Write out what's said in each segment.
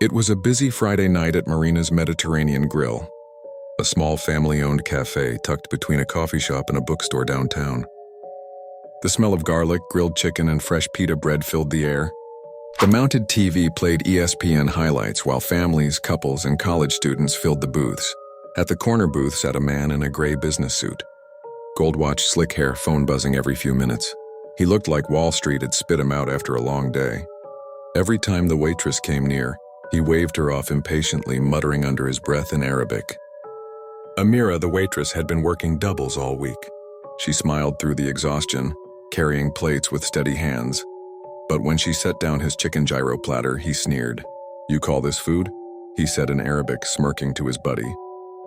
It was a busy Friday night at Marina's Mediterranean Grill, a small family-owned cafe tucked between a coffee shop and a bookstore downtown. The smell of garlic, grilled chicken, and fresh pita bread filled the air. The mounted TV played ESPN highlights while families, couples, and college students filled the booths. At the corner booth sat a man in a gray business suit. Gold watch, slick hair, phone buzzing every few minutes. He looked like Wall Street had spit him out after a long day. Every time the waitress came near, he waved her off impatiently, muttering under his breath in Arabic. Amira, the waitress, had been working doubles all week. She smiled through the exhaustion, carrying plates with steady hands. But when she set down his chicken gyro platter, he sneered. "You call this food?" he said in Arabic, smirking to his buddy.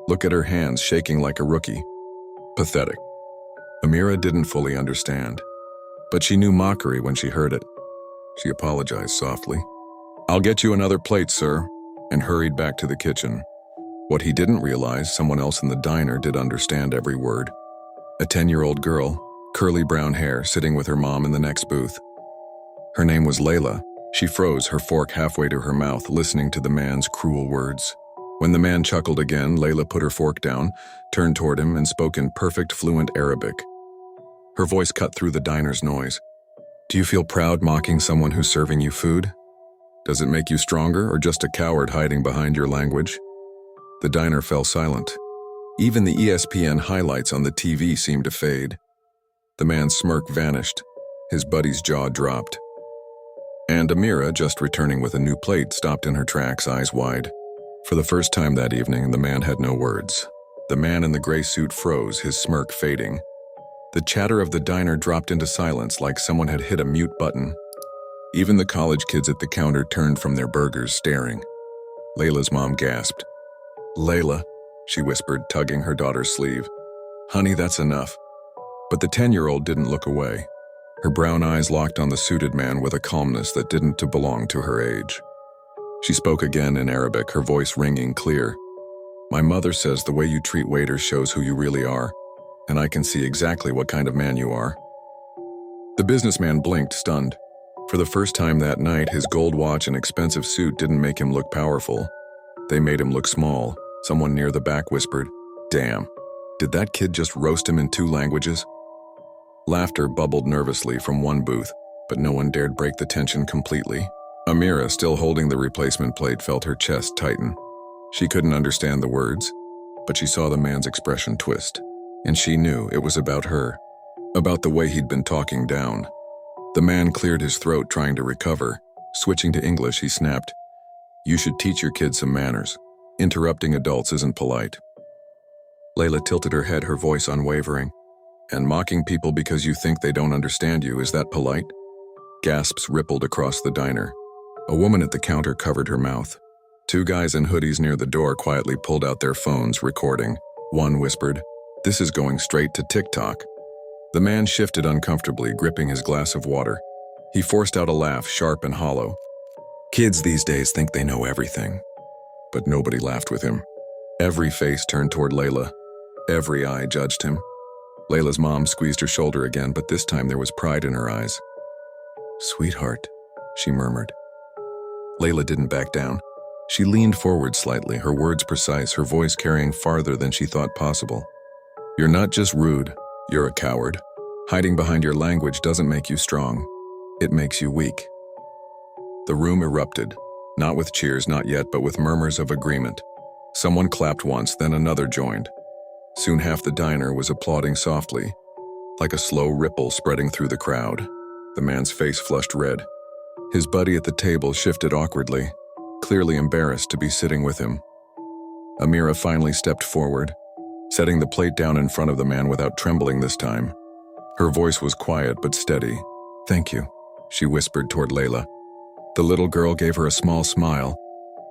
Look at her hands, shaking like a rookie. Pathetic. Amira didn't fully understand, but she knew mockery when she heard it. She apologized softly. "I'll get you another plate, sir," and hurried back to the kitchen. What he didn't realize, someone else in the diner did understand every word. A 10-year-old girl, curly brown hair, sitting with her mom in the next booth. Her name was Layla. She froze, her fork halfway to her mouth, listening to the man's cruel words. When the man chuckled again, Layla put her fork down, turned toward him, and spoke in perfect, fluent Arabic. Her voice cut through the diner's noise. "Do you feel proud mocking someone who's serving you food? Does it make you stronger, or just a coward hiding behind your language?" The diner fell silent. Even the ESPN highlights on the TV seemed to fade. The man's smirk vanished. His buddy's jaw dropped. And Amira, just returning with a new plate, stopped in her tracks, eyes wide. For the first time that evening, the man had no words. The man in the gray suit froze, his smirk fading. The chatter of the diner dropped into silence like someone had hit a mute button. Even the college kids at the counter turned from their burgers, staring. Layla's mom gasped. "Layla," she whispered, tugging her daughter's sleeve. "Honey, that's enough." But the 10-year-old didn't look away. Her brown eyes locked on the suited man with a calmness that didn't belong to her age. She spoke again in Arabic, her voice ringing clear. "My mother says the way you treat waiters shows who you really are, and I can see exactly what kind of man you are." The businessman blinked, stunned. For the first time that night, his gold watch and expensive suit didn't make him look powerful. They made him look small. Someone near the back whispered, "Damn, did that kid just roast him in 2 languages?" Laughter bubbled nervously from one booth, but no one dared break the tension completely. Amira, still holding the replacement plate, felt her chest tighten. She couldn't understand the words, but she saw the man's expression twist, and she knew it was about her, about the way he'd been talking down. The man cleared his throat, trying to recover. Switching to English, he snapped, "You should teach your kids some manners. Interrupting adults isn't polite." Layla tilted her head, her voice unwavering. "And mocking people because you think they don't understand you, is that polite?" Gasps rippled across the diner. A woman at the counter covered her mouth. 2 guys in hoodies near the door quietly pulled out their phones, recording. One whispered, "This is going straight to TikTok." The man shifted uncomfortably, gripping his glass of water. He forced out a laugh, sharp and hollow. Kids these days think they know everything. But nobody laughed with him. Every face turned toward Layla. Every eye judged him. Layla's mom squeezed her shoulder again, but this time there was pride in her eyes. "Sweetheart," she murmured. Layla didn't back down. She leaned forward slightly, her words precise, her voice carrying farther than she thought possible. "You're not just rude, you're a coward. Hiding behind your language doesn't make you strong. It makes you weak." The room erupted, not with cheers, not yet, but with murmurs of agreement. Someone clapped once, then another joined. Soon half the diner was applauding softly, like a slow ripple spreading through the crowd. The man's face flushed red. His buddy at the table shifted awkwardly, clearly embarrassed to be sitting with him. Amira finally stepped forward, setting the plate down in front of the man without trembling this time. Her voice was quiet but steady. "Thank you," she whispered toward Layla. The little girl gave her a small smile,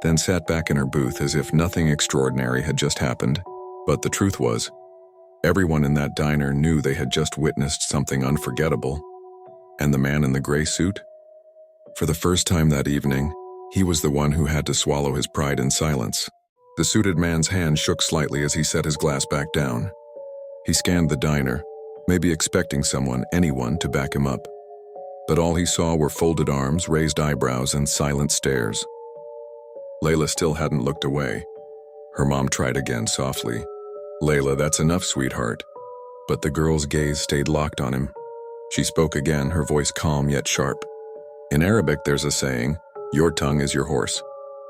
then sat back in her booth as if nothing extraordinary had just happened. But the truth was, everyone in that diner knew they had just witnessed something unforgettable. And the man in the gray suit? For the first time that evening, he was the one who had to swallow his pride in silence. The suited man's hand shook slightly as he set his glass back down. He scanned the diner, maybe expecting someone, anyone, to back him up. But all he saw were folded arms, raised eyebrows, and silent stares. Layla still hadn't looked away. Her mom tried again softly. "Layla, that's enough, sweetheart." But the girl's gaze stayed locked on him. She spoke again, her voice calm yet sharp. In Arabic, there's a saying, "Your tongue is your horse.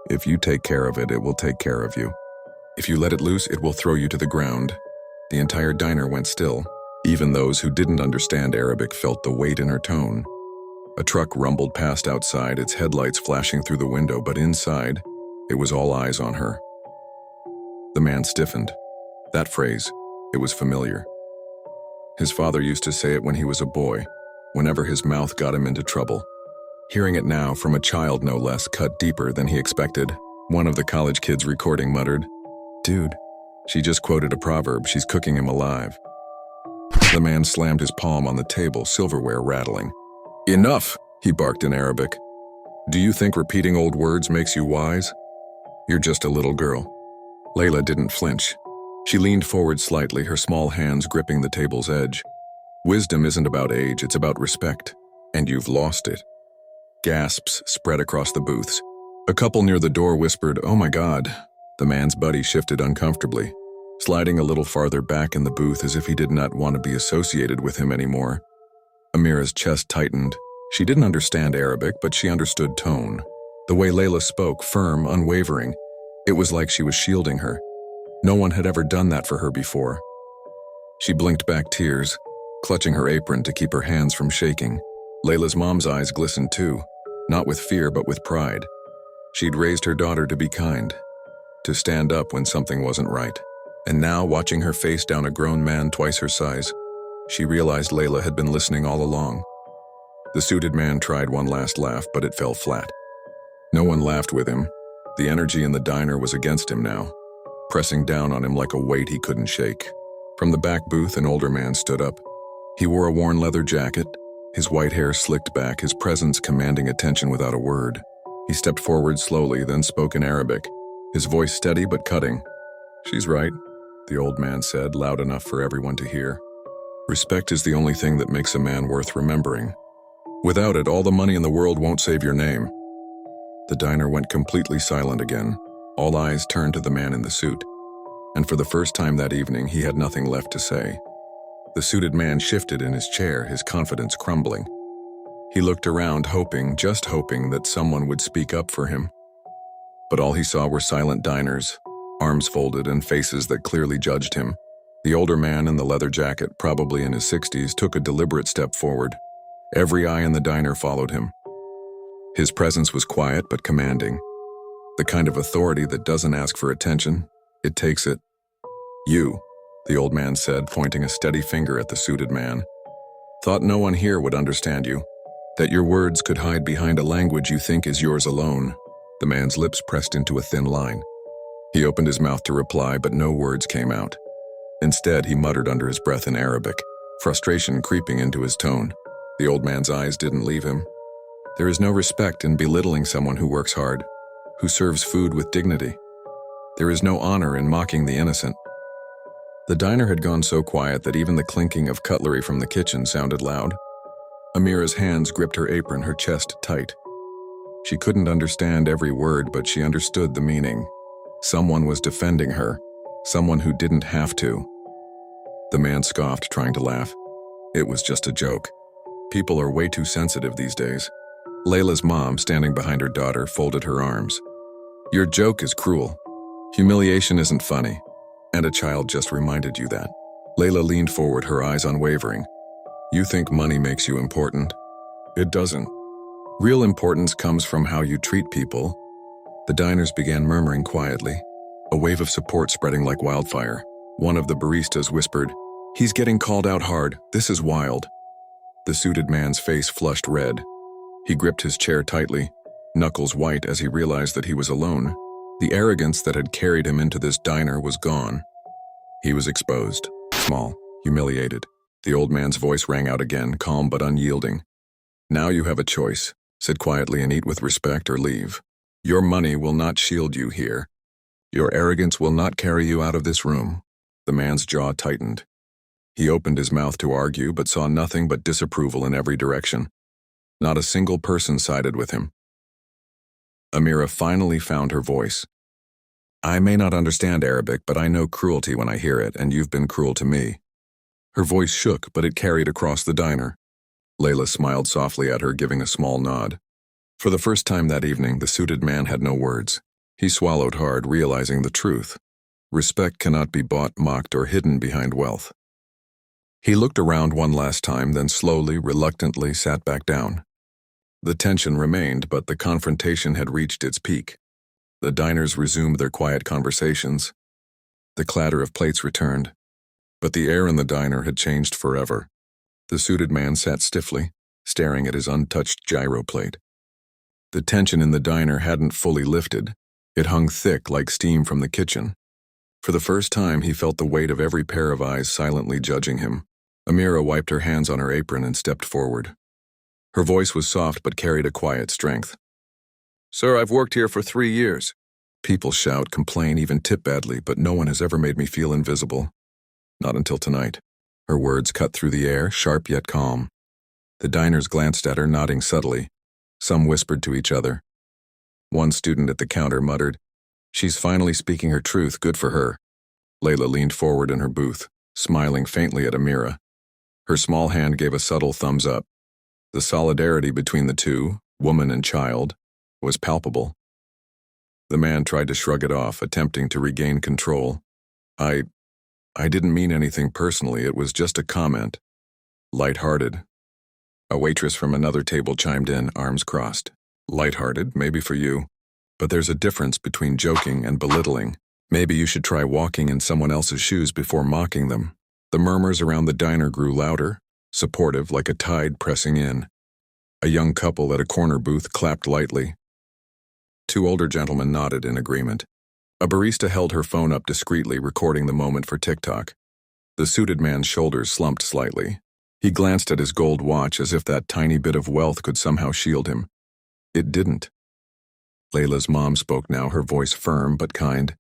If you take care of it, it will take care of you. If you let it loose, it will throw you to the ground." The entire diner went still. Even those who didn't understand Arabic felt the weight in her tone. A truck rumbled past outside, its headlights flashing through the window, but inside, it was all eyes on her. The man stiffened. That phrase, it was familiar. His father used to say it when he was a boy, whenever his mouth got him into trouble. Hearing it now, from a child no less, cut deeper than he expected. One of the college kids recording muttered, "Dude, she just quoted a proverb, she's cooking him alive." The man slammed his palm on the table, silverware rattling. "Enough," he barked in Arabic. "Do you think repeating old words makes you wise? You're just a little girl." Layla didn't flinch. She leaned forward slightly, her small hands gripping the table's edge. "Wisdom isn't about age, it's about respect. And you've lost it." Gasps spread across the booths. A couple near the door whispered, "Oh my God." The man's buddy shifted uncomfortably, sliding a little farther back in the booth as if he did not want to be associated with him anymore. Amira's chest tightened. She didn't understand Arabic, but she understood tone. The way Layla spoke, firm, unwavering, it was like she was shielding her. No one had ever done that for her before. She blinked back tears, clutching her apron to keep her hands from shaking. Layla's mom's eyes glistened too, not with fear but with pride. She'd raised her daughter to be kind, to stand up when something wasn't right. And now, watching her face down a grown man twice her size, she realized Layla had been listening all along. The suited man tried one last laugh, but it fell flat. No one laughed with him. The energy in the diner was against him now, pressing down on him like a weight he couldn't shake. From the back booth, an older man stood up. He wore a worn leather jacket, his white hair slicked back, his presence commanding attention without a word. He stepped forward slowly, then spoke in Arabic, his voice steady but cutting. "She's right," the old man said, loud enough for everyone to hear. "Respect is the only thing that makes a man worth remembering. Without it, all the money in the world won't save your name." The diner went completely silent again. All eyes turned to the man in the suit. And for the first time that evening, he had nothing left to say. The suited man shifted in his chair, his confidence crumbling. He looked around, hoping, just hoping, that someone would speak up for him. But all he saw were silent diners, arms folded and faces that clearly judged him. The older man in the leather jacket, probably in his 60s, took a deliberate step forward. Every eye in the diner followed him. His presence was quiet but commanding. The kind of authority that doesn't ask for attention, it takes it. "You," the old man said, pointing a steady finger at the suited man. "Thought no one here would understand you, that your words could hide behind a language you think is yours alone." The man's lips pressed into a thin line. He opened his mouth to reply, but no words came out. Instead, he muttered under his breath in Arabic, frustration creeping into his tone. The old man's eyes didn't leave him. There is no respect in belittling someone who works hard, who serves food with dignity. There is no honor in mocking the innocent. The diner had gone so quiet that even the clinking of cutlery from the kitchen sounded loud. Amira's hands gripped her apron, her chest tight. She couldn't understand every word, but she understood the meaning. Someone was defending her, someone who didn't have to. The man scoffed, trying to laugh. It was just a joke. People are way too sensitive these days. Layla's mom, standing behind her daughter, folded her arms. "Your joke is cruel. Humiliation isn't funny. And a child just reminded you that." Layla leaned forward, her eyes unwavering. "You think money makes you important? It doesn't. Real importance comes from how you treat people." The diners began murmuring quietly, a wave of support spreading like wildfire. One of the baristas whispered, "He's getting called out hard. This is wild." The suited man's face flushed red. He gripped his chair tightly, knuckles white as he realized that he was alone. The arrogance that had carried him into this diner was gone. He was exposed, small, humiliated. The old man's voice rang out again, calm but unyielding. "Now you have a choice. Sit quietly and eat with respect or leave. Your money will not shield you here. Your arrogance will not carry you out of this room." The man's jaw tightened. He opened his mouth to argue, but saw nothing but disapproval in every direction. Not a single person sided with him. Amira finally found her voice. "I may not understand Arabic, but I know cruelty when I hear it, and you've been cruel to me." Her voice shook, but it carried across the diner. Layla smiled softly at her, giving a small nod. For the first time that evening, the suited man had no words. He swallowed hard, realizing the truth. Respect cannot be bought, mocked, or hidden behind wealth. He looked around one last time, then slowly, reluctantly sat back down. The tension remained, but the confrontation had reached its peak. The diners resumed their quiet conversations. The clatter of plates returned. But the air in the diner had changed forever. The suited man sat stiffly, staring at his untouched gyro plate. The tension in the diner hadn't fully lifted. It hung thick like steam from the kitchen. For the first time, he felt the weight of every pair of eyes silently judging him. Amira wiped her hands on her apron and stepped forward. Her voice was soft but carried a quiet strength. "Sir, I've worked here for 3 years. People shout, complain, even tip badly, but no one has ever made me feel invisible. Not until tonight." Her words cut through the air, sharp yet calm. The diners glanced at her, nodding subtly. Some whispered to each other. One student at the counter muttered, "She's finally speaking her truth, good for her." Layla leaned forward in her booth, smiling faintly at Amira. Her small hand gave a subtle thumbs up. The solidarity between the two, woman and child, was palpable. The man tried to shrug it off, attempting to regain control. I didn't mean anything personally, it was just a comment. Light-hearted." A waitress from another table chimed in, arms crossed. "Light-hearted, maybe for you. But there's a difference between joking and belittling. Maybe you should try walking in someone else's shoes before mocking them." The murmurs around the diner grew louder, supportive like a tide pressing in. A young couple at a corner booth clapped lightly. 2 older gentlemen nodded in agreement. A barista held her phone up discreetly, recording the moment for TikTok. The suited man's shoulders slumped slightly. He glanced at his gold watch as if that tiny bit of wealth could somehow shield him. It didn't. Layla's mom spoke now, her voice firm but kind.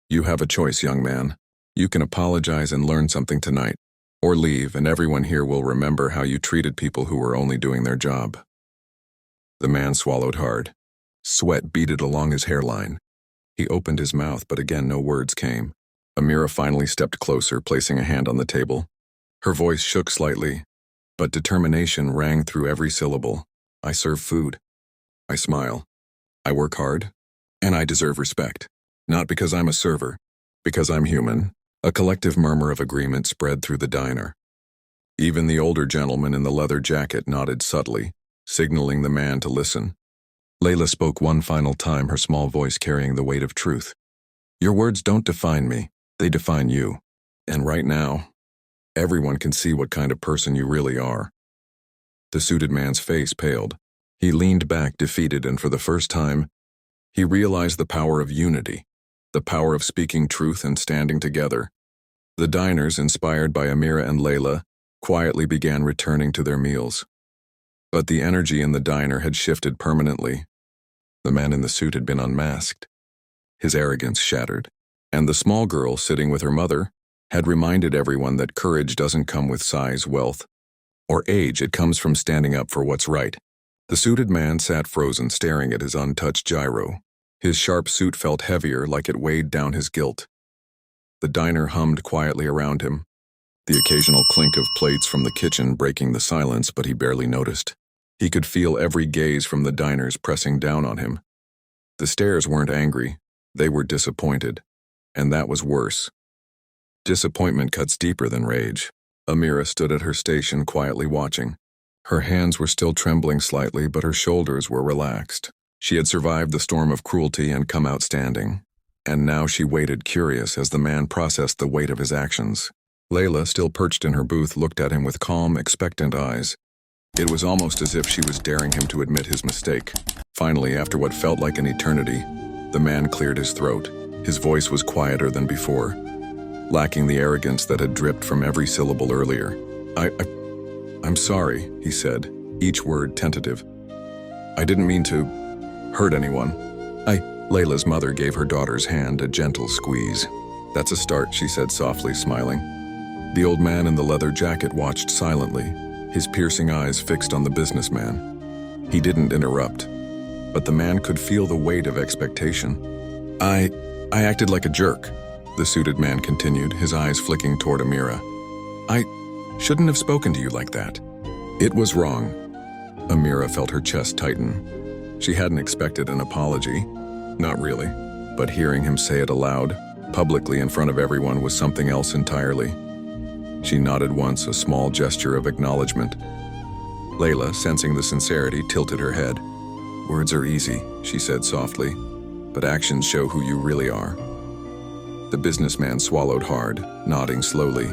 "You have a choice, young man. You can apologize and learn something tonight, or leave, and everyone here will remember how you treated people who were only doing their job." The man swallowed hard. Sweat beaded along his hairline. He opened his mouth, but again no words came. Amira finally stepped closer, placing a hand on the table. Her voice shook slightly, but determination rang through every syllable. "I serve food. I smile. I work hard. And I deserve respect. Not because I'm a server, because I'm human." A collective murmur of agreement spread through the diner. Even the older gentleman in the leather jacket nodded subtly, signaling the man to listen. Layla spoke one final time, her small voice carrying the weight of truth. "Your words don't define me, they define you. And right now, everyone can see what kind of person you really are." The suited man's face paled. He leaned back, defeated, and for the first time, he realized the power of unity, the power of speaking truth and standing together. The diners, inspired by Amira and Layla, quietly began returning to their meals. But the energy in the diner had shifted permanently. The man in the suit had been unmasked, his arrogance shattered, and the small girl sitting with her mother had reminded everyone that courage doesn't come with size, wealth, or age. It comes from standing up for what's right. The suited man sat frozen, staring at his untouched gyro. His sharp suit felt heavier, like it weighed down his guilt. The diner hummed quietly around him, the occasional clink of plates from the kitchen breaking the silence, but he barely noticed. He could feel every gaze from the diners pressing down on him. The stares weren't angry, they were disappointed, and that was worse. Disappointment cuts deeper than rage. Amira stood at her station, quietly watching. Her hands were still trembling slightly, but her shoulders were relaxed. She had survived the storm of cruelty and come out standing. And now she waited, curious, as the man processed the weight of his actions. Layla, still perched in her booth, looked at him with calm, expectant eyes. It was almost as if she was daring him to admit his mistake. Finally, after what felt like an eternity, the man cleared his throat. His voice was quieter than before, lacking the arrogance that had dripped from every syllable earlier. I'm sorry," he said, each word tentative. "I didn't mean to hurt anyone." Layla's mother gave her daughter's hand a gentle squeeze. "That's a start," she said softly, smiling. The old man in the leather jacket watched silently, his piercing eyes fixed on the businessman. He didn't interrupt, but the man could feel the weight of expectation. I acted like a jerk, the suited man continued, his eyes flicking toward Amira. I shouldn't have spoken to you like that. It was wrong. Amira felt her chest tighten. She hadn't expected an apology. Not really. But hearing him say it aloud, publicly in front of everyone, was something else entirely. She nodded once, a small gesture of acknowledgement. Layla, sensing the sincerity, tilted her head. Words are easy, she said softly, but actions show who you really are. The businessman swallowed hard, nodding slowly.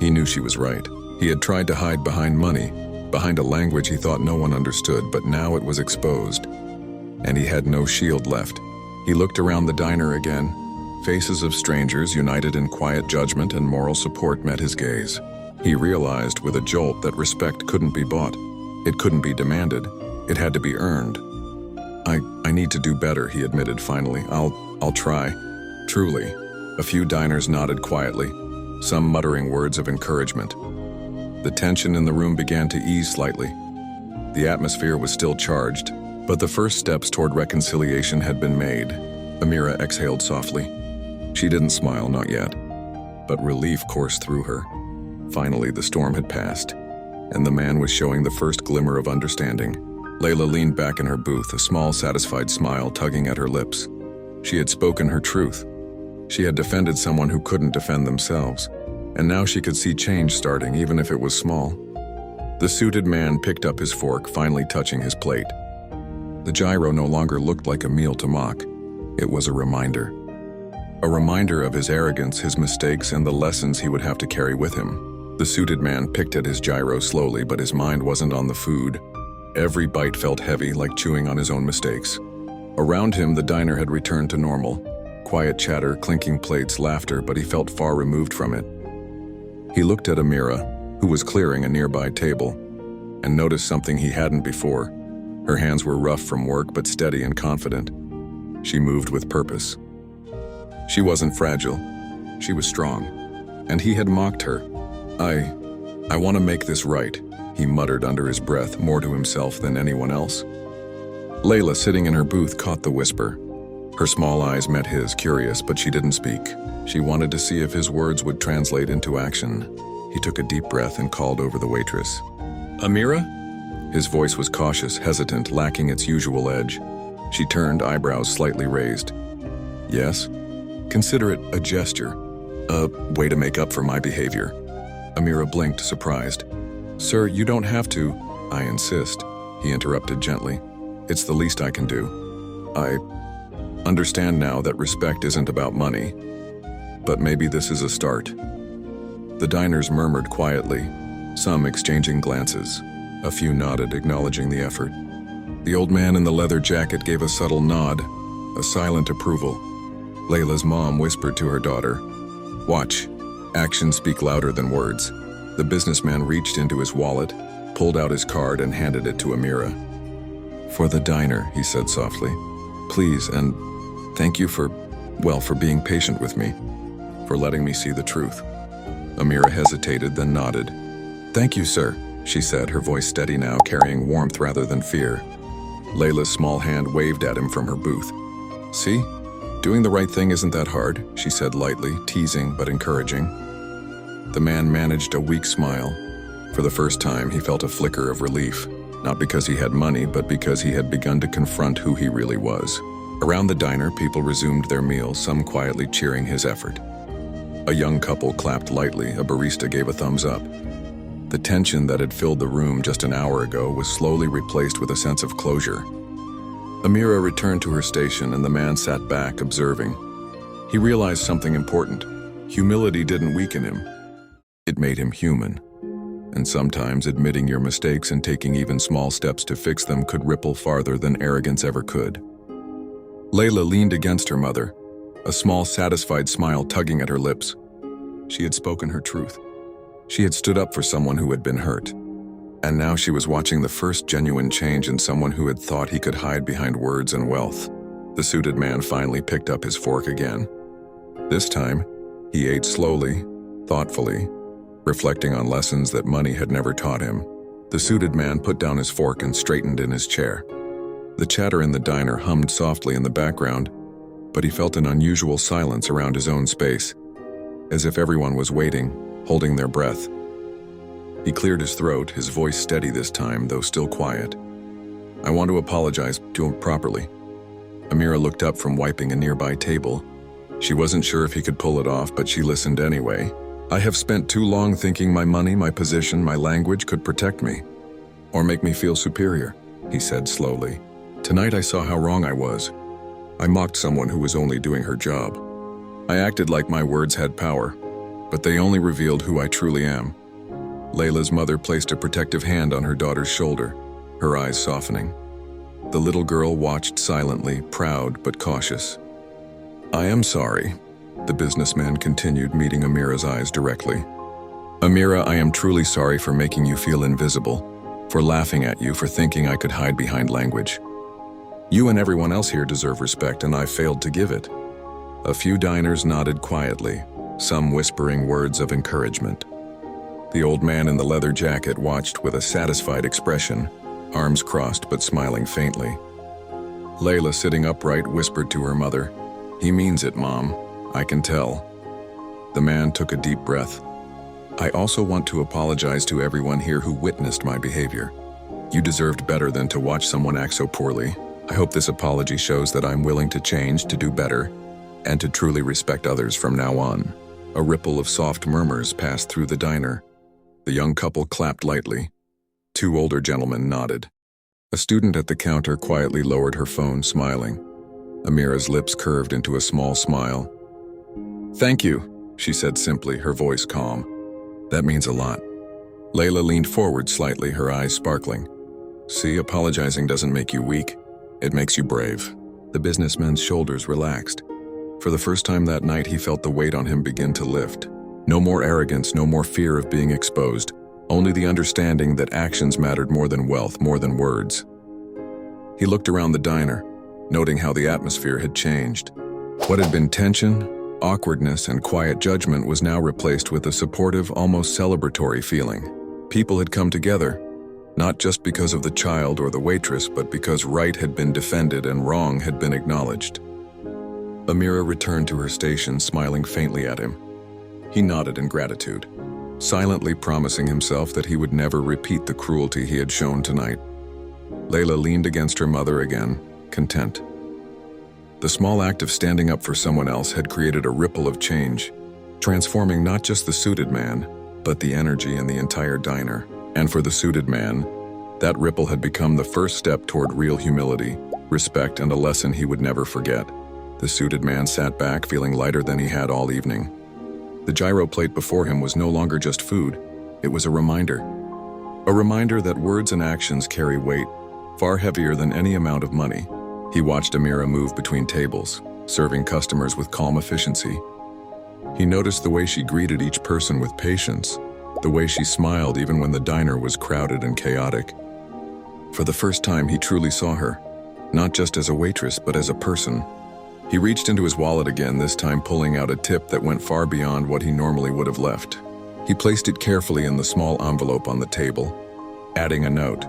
He knew she was right. He had tried to hide behind money, behind a language he thought no one understood, but now it was exposed. And he had no shield left. He looked around the diner again. Faces of strangers united in quiet judgment and moral support met his gaze. He realized with a jolt that respect couldn't be bought. It couldn't be demanded. It had to be earned. I need to do better, he admitted finally. I'll try. Truly. A few diners nodded quietly, some muttering words of encouragement. The tension in the room began to ease slightly. The atmosphere was still charged, but the first steps toward reconciliation had been made. Amira exhaled softly. She didn't smile, not yet, but relief coursed through her. Finally, the storm had passed, and the man was showing the first glimmer of understanding. Layla leaned back in her booth, a small, satisfied smile tugging at her lips. She had spoken her truth. She had defended someone who couldn't defend themselves, and now she could see change starting, even if it was small. The suited man picked up his fork, finally touching his plate. The gyro no longer looked like a meal to mock. It was a reminder. A reminder of his arrogance, his mistakes, and the lessons he would have to carry with him. The suited man picked at his gyro slowly, but his mind wasn't on the food. Every bite felt heavy, like chewing on his own mistakes. Around him, the diner had returned to normal. Quiet chatter, clinking plates, laughter, but he felt far removed from it. He looked at Amira, who was clearing a nearby table, and noticed something he hadn't before. Her hands were rough from work, but steady and confident. She moved with purpose. She wasn't fragile. She was strong. And he had mocked her. I want to make this right, he muttered under his breath, more to himself than anyone else. Layla, sitting in her booth, caught the whisper. Her small eyes met his, curious, but she didn't speak. She wanted to see if his words would translate into action. He took a deep breath and called over the waitress. Amira? His voice was cautious, hesitant, lacking its usual edge. She turned, eyebrows slightly raised. Yes? Consider it a gesture, a way to make up for my behavior. Amira blinked, surprised. Sir, you don't have to. I insist, he interrupted gently. It's the least I can do. I understand now that respect isn't about money, but maybe this is a start. The diners murmured quietly, some exchanging glances. A few nodded, acknowledging the effort. The old man in the leather jacket gave a subtle nod, a silent approval. Layla's mom whispered to her daughter, Watch. Actions speak louder than words. The businessman reached into his wallet, pulled out his card, and handed it to Amira. For the diner, he said softly. Please, and thank you for being patient with me, for letting me see the truth. Amira hesitated, then nodded. Thank you, sir, she said, her voice steady now, carrying warmth rather than fear. Layla's small hand waved at him from her booth. See? Doing the right thing isn't that hard, she said lightly, teasing but encouraging. The man managed a weak smile. For the first time, he felt a flicker of relief, not because he had money, but because he had begun to confront who he really was. Around the diner, people resumed their meals, some quietly cheering his effort. A young couple clapped lightly, a barista gave a thumbs up. The tension that had filled the room just an hour ago was slowly replaced with a sense of closure. Amira returned to her station, and the man sat back, observing. He realized something important. Humility didn't weaken him. It made him human. And sometimes admitting your mistakes and taking even small steps to fix them could ripple farther than arrogance ever could. Layla leaned against her mother, a small, satisfied smile tugging at her lips. She had spoken her truth. She had stood up for someone who had been hurt. And now she was watching the first genuine change in someone who had thought he could hide behind words and wealth. The suited man finally picked up his fork again. This time, he ate slowly, thoughtfully, reflecting on lessons that money had never taught him. The suited man put down his fork and straightened in his chair. The chatter in the diner hummed softly in the background, but he felt an unusual silence around his own space, as if everyone was waiting, holding their breath. He cleared his throat, his voice steady this time, though still quiet. "I want to apologize to him properly." Amira looked up from wiping a nearby table. She wasn't sure if he could pull it off, but she listened anyway. "I have spent too long thinking my money, my position, my language could protect me, or make me feel superior," he said slowly. "Tonight I saw how wrong I was. I mocked someone who was only doing her job. I acted like my words had power, but they only revealed who I truly am." Layla's mother placed a protective hand on her daughter's shoulder, her eyes softening. The little girl watched silently, proud but cautious. "I am sorry," the businessman continued, meeting Amira's eyes directly. "Amira, I am truly sorry for making you feel invisible, for laughing at you, for thinking I could hide behind language. You and everyone else here deserve respect, and I failed to give it." A few diners nodded quietly, some whispering words of encouragement. The old man in the leather jacket watched with a satisfied expression, arms crossed but smiling faintly. Layla, sitting upright, whispered to her mother, "He means it, Mom. I can tell." The man took a deep breath. "I also want to apologize to everyone here who witnessed my behavior. You deserved better than to watch someone act so poorly. I hope this apology shows that I'm willing to change, to do better, and to truly respect others from now on." A ripple of soft murmurs passed through the diner. The young couple clapped lightly. Two older gentlemen nodded. A student at the counter quietly lowered her phone, smiling. Amira's lips curved into a small smile. "Thank you," she said simply, her voice calm. "That means a lot." Layla leaned forward slightly, her eyes sparkling. "See, apologizing doesn't make you weak. It makes you brave." The businessman's shoulders relaxed. For the first time that night, he felt the weight on him begin to lift. No more arrogance, no more fear of being exposed. Only the understanding that actions mattered more than wealth, more than words. He looked around the diner, noting how the atmosphere had changed. What had been tension, awkwardness, and quiet judgment was now replaced with a supportive, almost celebratory feeling. People had come together, not just because of the child or the waitress, but because right had been defended and wrong had been acknowledged. Amira returned to her station, smiling faintly at him. He nodded in gratitude, silently promising himself that he would never repeat the cruelty he had shown tonight. Layla leaned against her mother again, content. The small act of standing up for someone else had created a ripple of change, transforming not just the suited man, but the energy in the entire diner. And for the suited man, that ripple had become the first step toward real humility, respect, and a lesson he would never forget. The suited man sat back, feeling lighter than he had all evening. The gyro plate before him was no longer just food, it was a reminder. A reminder that words and actions carry weight, far heavier than any amount of money. He watched Amira move between tables, serving customers with calm efficiency. He noticed the way she greeted each person with patience, the way she smiled even when the diner was crowded and chaotic. For the first time, he truly saw her, not just as a waitress, but as a person. He reached into his wallet again, this time pulling out a tip that went far beyond what he normally would have left. He placed it carefully in the small envelope on the table, adding a note.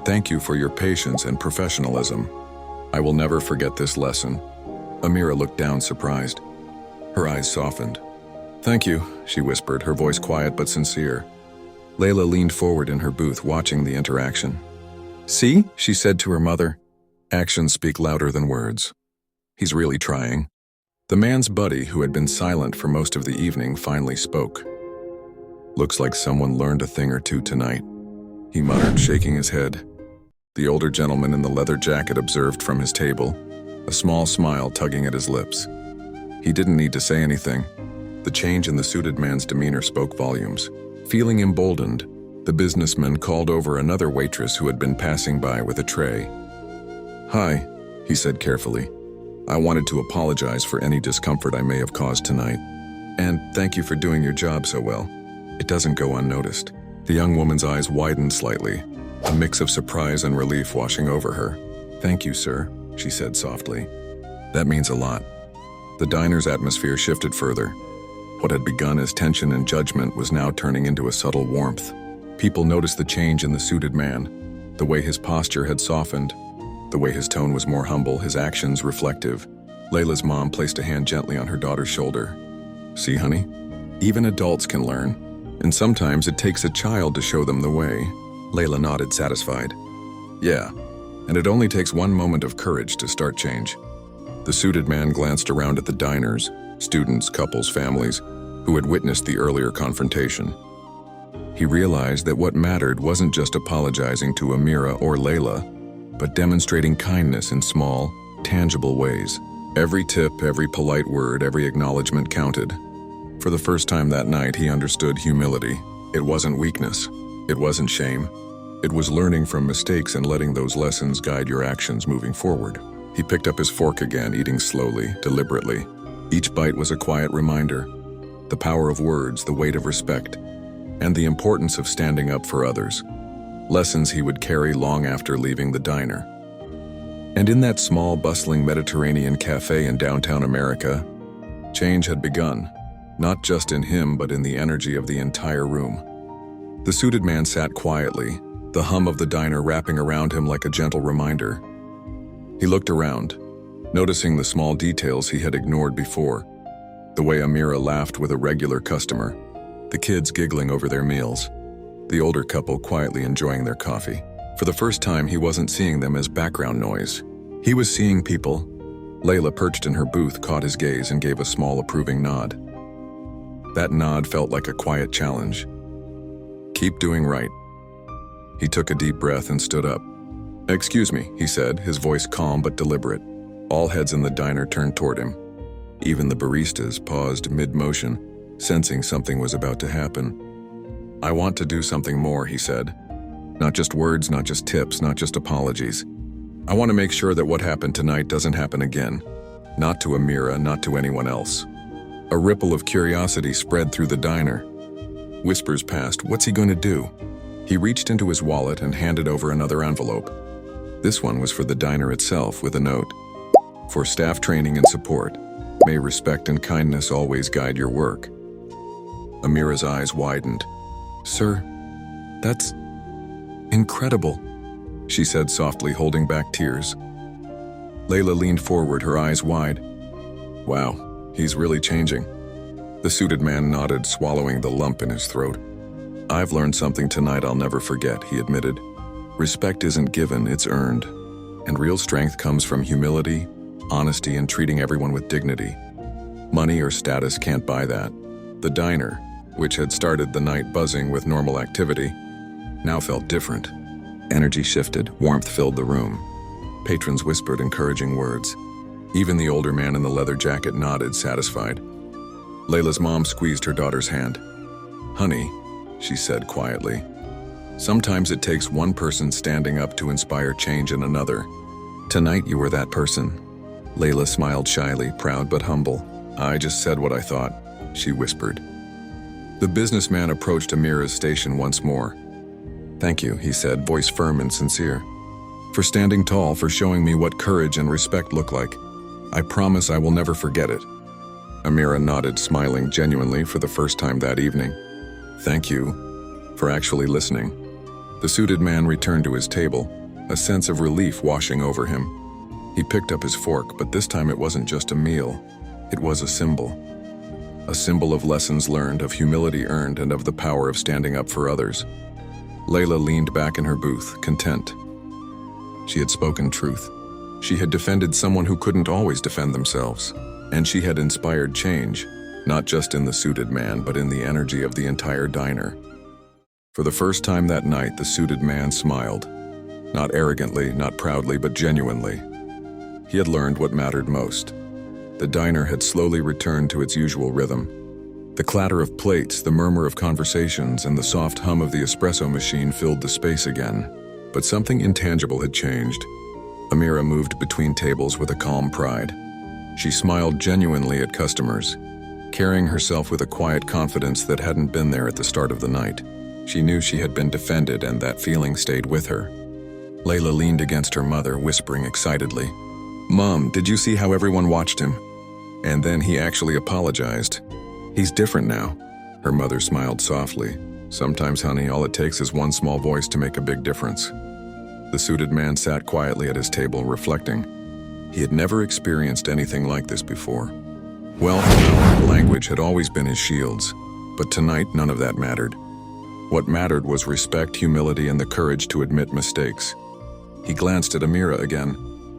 "Thank you for your patience and professionalism. I will never forget this lesson." Amira looked down, surprised. Her eyes softened. "Thank you," she whispered, her voice quiet but sincere. Layla leaned forward in her booth, watching the interaction. "See," she said to her mother, "actions speak louder than words. He's really trying." The man's buddy, who had been silent for most of the evening, finally spoke. "Looks like someone learned a thing or two tonight," he muttered, shaking his head. The older gentleman in the leather jacket observed from his table, a small smile tugging at his lips. He didn't need to say anything. The change in the suited man's demeanor spoke volumes. Feeling emboldened, the businessman called over another waitress who had been passing by with a tray. "Hi," he said carefully. "I wanted to apologize for any discomfort I may have caused tonight. And thank you for doing your job so well. It doesn't go unnoticed." The young woman's eyes widened slightly, a mix of surprise and relief washing over her. "Thank you, sir," she said softly. "That means a lot." The diner's atmosphere shifted further. What had begun as tension and judgment was now turning into a subtle warmth. People noticed the change in the suited man, the way his posture had softened, The way his tone was more humble, his actions reflective. Layla's mom placed a hand gently on her daughter's shoulder. "See, honey? Even adults can learn. And sometimes it takes a child to show them the way." Layla nodded, satisfied. "Yeah, and it only takes one moment of courage to start change." The suited man glanced around at the diners, students, couples, families, who had witnessed the earlier confrontation. He realized that what mattered wasn't just apologizing to Amira or Layla, but demonstrating kindness in small, tangible ways. Every tip, every polite word, every acknowledgement counted. For the first time that night, he understood humility. It wasn't weakness. It wasn't shame. It was learning from mistakes and letting those lessons guide your actions moving forward. He picked up his fork again, eating slowly, deliberately. Each bite was a quiet reminder. The power of words, the weight of respect, and the importance of standing up for others. Lessons he would carry long after leaving the diner. And in that small, bustling Mediterranean cafe in downtown America, change had begun, not just in him but in the energy of the entire room. The suited man sat quietly, the hum of the diner wrapping around him like a gentle reminder. He looked around, noticing the small details he had ignored before. The way Amira laughed with a regular customer, the kids giggling over their meals, the older couple quietly enjoying their coffee. For the first time, he wasn't seeing them as background noise. He was seeing people. Layla, perched in her booth, caught his gaze and gave a small approving nod. That nod felt like a quiet challenge. "Keep doing right." He took a deep breath and stood up. "Excuse me," he said, his voice calm but deliberate. All heads in the diner turned toward him. Even the baristas paused mid-motion, sensing something was about to happen. "I want to do something more," he said. "Not just words, not just tips, not just apologies. I want to make sure that what happened tonight doesn't happen again. Not to Amira, not to anyone else." A ripple of curiosity spread through the diner. Whispers passed, "What's he going to do?" He reached into his wallet and handed over another envelope. This one was for the diner itself, with a note. "For staff training and support. May respect and kindness always guide your work." Amira's eyes widened. "Sir, that's incredible," she said softly, holding back tears. Layla leaned forward, her eyes wide. "Wow, he's really changing." The suited man nodded, swallowing the lump in his throat. "I've learned something tonight I'll never forget," he admitted. "Respect isn't given, it's earned. And real strength comes from humility, honesty, and treating everyone with dignity. Money or status can't buy that." The diner, which had started the night buzzing with normal activity, now felt different. Energy shifted, warmth filled the room. Patrons whispered encouraging words. Even the older man in the leather jacket nodded, satisfied. Layla's mom squeezed her daughter's hand. "Honey," she said quietly, "sometimes it takes one person standing up to inspire change in another. Tonight you were that person." Layla smiled shyly, proud but humble. "I just said what I thought," she whispered. The businessman approached Amira's station once more. "Thank you," he said, voice firm and sincere. "For standing tall, for showing me what courage and respect look like. I promise I will never forget it." Amira nodded, smiling genuinely for the first time that evening. "Thank you for actually listening." The suited man returned to his table, a sense of relief washing over him. He picked up his fork, but this time it wasn't just a meal. It was a symbol. A symbol of lessons learned, of humility earned, and of the power of standing up for others. Layla leaned back in her booth, content. She had spoken truth. She had defended someone who couldn't always defend themselves. And she had inspired change, not just in the suited man, but in the energy of the entire diner. For the first time that night, the suited man smiled. Not arrogantly, not proudly, but genuinely. He had learned what mattered most. The diner had slowly returned to its usual rhythm. The clatter of plates, the murmur of conversations, and the soft hum of the espresso machine filled the space again. But something intangible had changed. Amira moved between tables with a calm pride. She smiled genuinely at customers, carrying herself with a quiet confidence that hadn't been there at the start of the night. She knew she had been defended, and that feeling stayed with her. Layla leaned against her mother, whispering excitedly, "Mom, did you see how everyone watched him? And then he actually apologized. He's different now." Her mother smiled softly. "Sometimes, honey, all it takes is one small voice to make a big difference." The suited man sat quietly at his table, reflecting. He had never experienced anything like this before. Wealth, power, and language had always been his shields, but tonight none of that mattered. What mattered was respect, humility, and the courage to admit mistakes. He glanced at Amira again.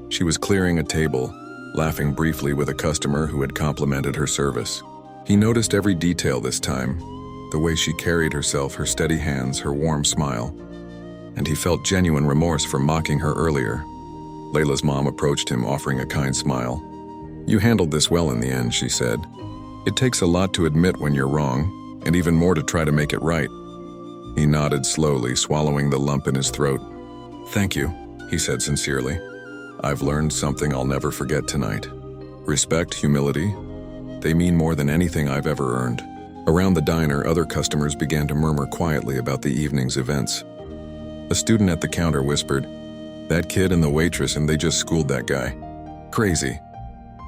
She was clearing a table, laughing briefly with a customer who had complimented her service. He noticed every detail this time, the way she carried herself, her steady hands, her warm smile. And he felt genuine remorse for mocking her earlier. Layla's mom approached him, offering a kind smile. "You handled this well in the end," she said. "It takes a lot to admit when you're wrong, and even more to try to make it right." He nodded slowly, swallowing the lump in his throat. "Thank you," he said sincerely. "I've learned something I'll never forget tonight. Respect, humility, they mean more than anything I've ever earned." Around the diner, other customers began to murmur quietly about the evening's events. A student at the counter whispered, "That kid and the waitress, and they just schooled that guy. Crazy."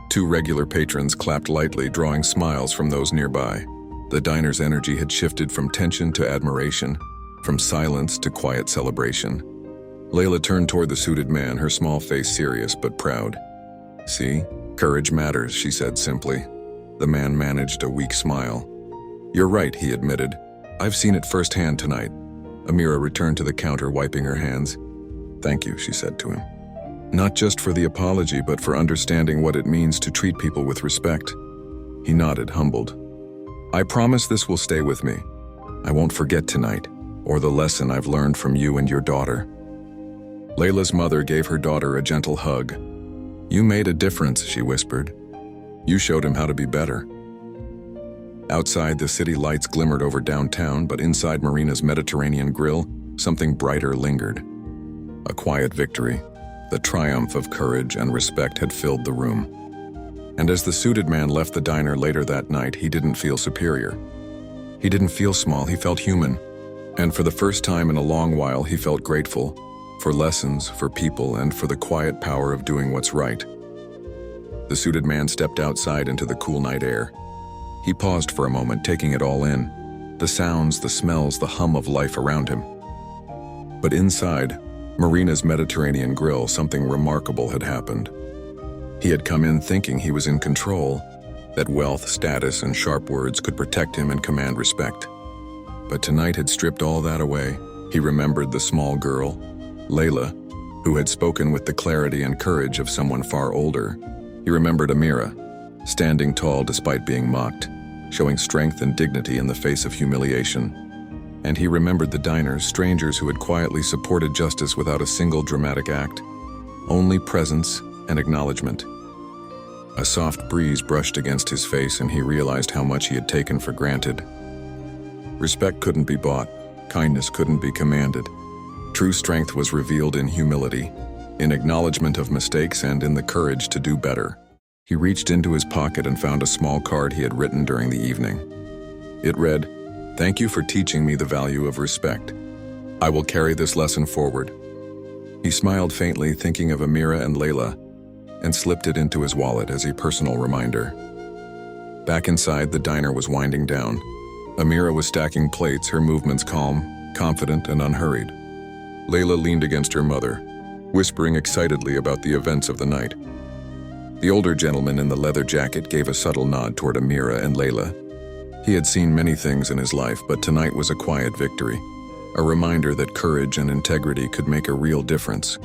Two regular patrons clapped lightly, drawing smiles from those nearby. The diner's energy had shifted from tension to admiration, from silence to quiet celebration. Layla turned toward the suited man, her small face serious but proud. "See, courage matters," she said simply. The man managed a weak smile. "You're right," he admitted. "I've seen it firsthand tonight." Amira returned to the counter, wiping her hands. "Thank you," she said to him. "Not just for the apology, but for understanding what it means to treat people with respect." He nodded, humbled. "I promise this will stay with me. I won't forget tonight, or the lesson I've learned from you and your daughter." Layla's mother gave her daughter a gentle hug. "You made a difference," she whispered. "You showed him how to be better." Outside, the city lights glimmered over downtown, but inside Marina's Mediterranean grill, something brighter lingered. A quiet victory, the triumph of courage and respect had filled the room. And as the suited man left the diner later that night, he didn't feel superior. He didn't feel small, he felt human. And for the first time in a long while, he felt grateful for lessons, for people, and for the quiet power of doing what's right. The suited man stepped outside into the cool night air. He paused for a moment, taking it all in, the sounds, the smells, the hum of life around him. But inside Marina's Mediterranean grill, something remarkable had happened. He had come in thinking he was in control, that wealth, status, and sharp words could protect him and command respect. But tonight had stripped all that away. He remembered the small girl, Layla, who had spoken with the clarity and courage of someone far older. He remembered Amira, standing tall despite being mocked, showing strength and dignity in the face of humiliation. And he remembered the diners, strangers who had quietly supported justice without a single dramatic act, only presence and acknowledgement. A soft breeze brushed against his face, and he realized how much he had taken for granted. Respect couldn't be bought, kindness couldn't be commanded. True strength was revealed in humility, in acknowledgement of mistakes, and in the courage to do better. He reached into his pocket and found a small card he had written during the evening. It read, "Thank you for teaching me the value of respect. I will carry this lesson forward." He smiled faintly, thinking of Amira and Layla, and slipped it into his wallet as a personal reminder. Back inside, the diner was winding down. Amira was stacking plates, her movements calm, confident, and unhurried. Layla leaned against her mother, whispering excitedly about the events of the night. The older gentleman in the leather jacket gave a subtle nod toward Amira and Layla. He had seen many things in his life, but tonight was a quiet victory, a reminder that courage and integrity could make a real difference.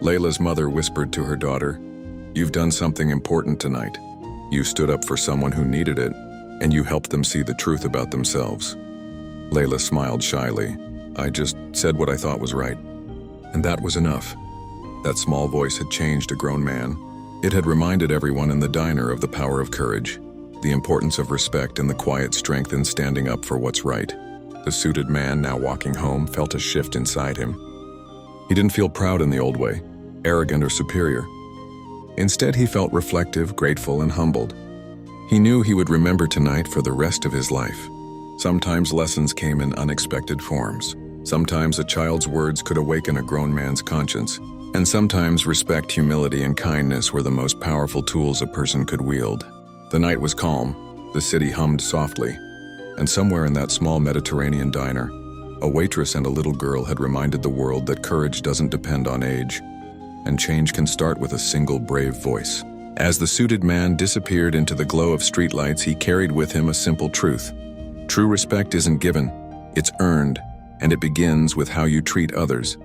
Layla's mother whispered to her daughter, "You've done something important tonight. You stood up for someone who needed it, and you helped them see the truth about themselves." Layla smiled shyly. "I just said what I thought was right." And that was enough. That small voice had changed a grown man. It had reminded everyone in the diner of the power of courage, the importance of respect, and the quiet strength in standing up for what's right. The suited man, now walking home, felt a shift inside him. He didn't feel proud in the old way, arrogant or superior. Instead, he felt reflective, grateful, and humbled. He knew he would remember tonight for the rest of his life. Sometimes lessons came in unexpected forms. Sometimes a child's words could awaken a grown man's conscience. And sometimes respect, humility, and kindness were the most powerful tools a person could wield. The night was calm, the city hummed softly, and somewhere in that small Mediterranean diner, A waitress and a little girl had reminded the world that courage doesn't depend on age, and change can start with a single brave voice. As the suited man disappeared into the glow of streetlights, he carried with him a simple truth. True respect isn't given, it's earned, and it begins with how you treat others.